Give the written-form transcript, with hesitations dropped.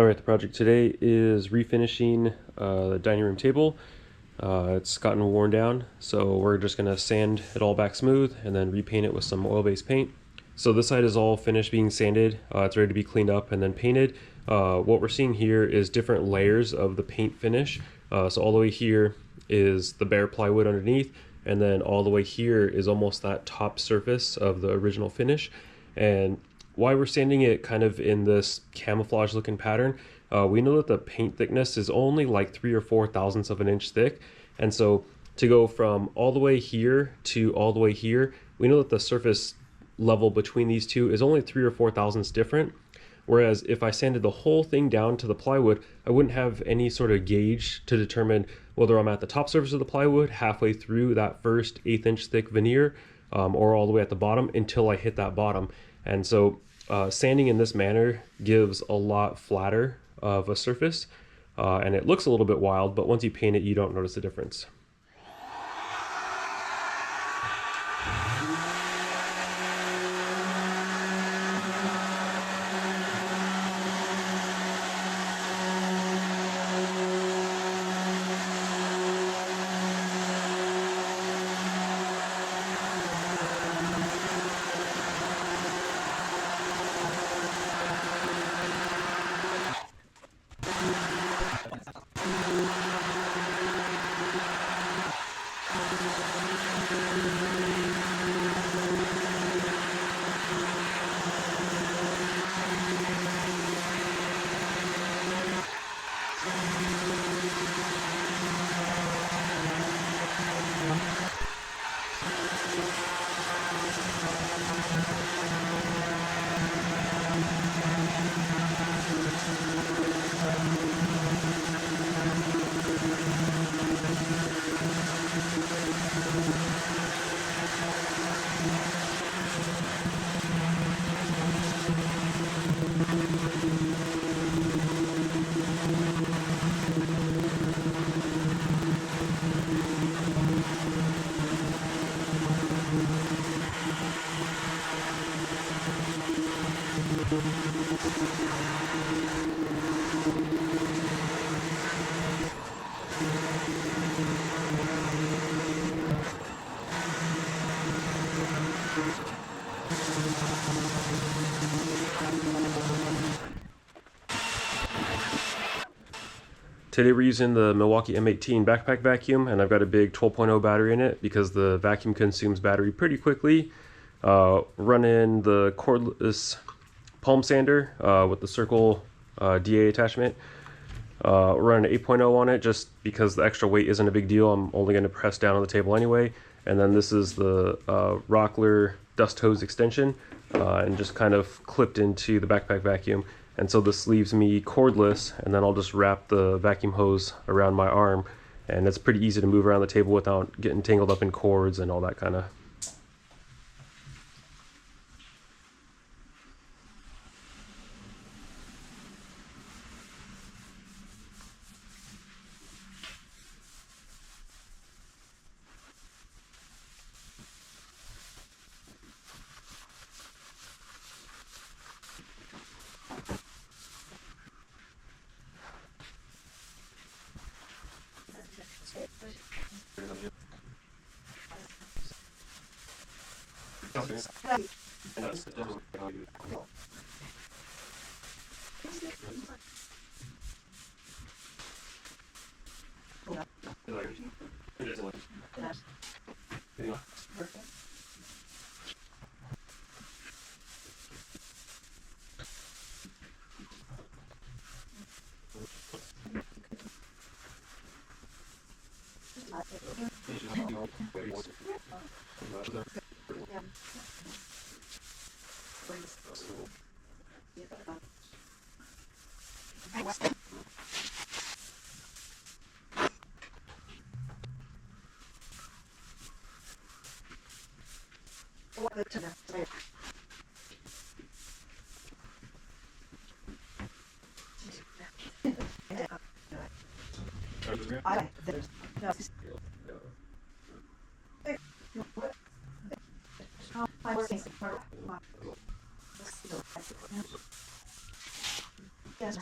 Alright, the project today is refinishing the dining room table. It's gotten worn down, so we're just going to sand it all back smooth and then repaint it with some oil-based paint. So this side is all finished being sanded. It's ready to be cleaned up and then painted. What we're seeing here is different layers of the paint finish. So all the way here is the bare plywood underneath, and then all the way here is almost that top surface of the original finish. And why we're sanding it kind of in this camouflage looking pattern, we know that the paint thickness is only like 3 or 4 thousandths of an inch thick. And so to go from all the way here to all the way here, we know that the surface level between these two is only 3 or 4 thousandths different. Whereas if I sanded the whole thing down to the plywood, I wouldn't have any sort of gauge to determine whether I'm at the top surface of the plywood, halfway through that first 1/8 inch thick veneer, or all the way at the bottom until I hit that bottom. And so sanding in this manner gives a lot flatter of a surface, and it looks a little bit wild, but once you paint it, you don't notice the difference. Today we're using the Milwaukee M18 backpack vacuum, and I've got a big 12.0 battery in it because the vacuum consumes battery pretty quickly. Running the Cordless palm sander with the circle DA attachment. Running an 8.0 on it just because the extra weight isn't a big deal. I'm only going to press down on the table anyway. And then this is the Rockler dust hose extension, and just kind of clipped into the backpack vacuum. And so this leaves me cordless, and then I'll just wrap the vacuum hose around my arm, and it's pretty easy to move around the table without getting tangled up in cords and all that kind of. Yes.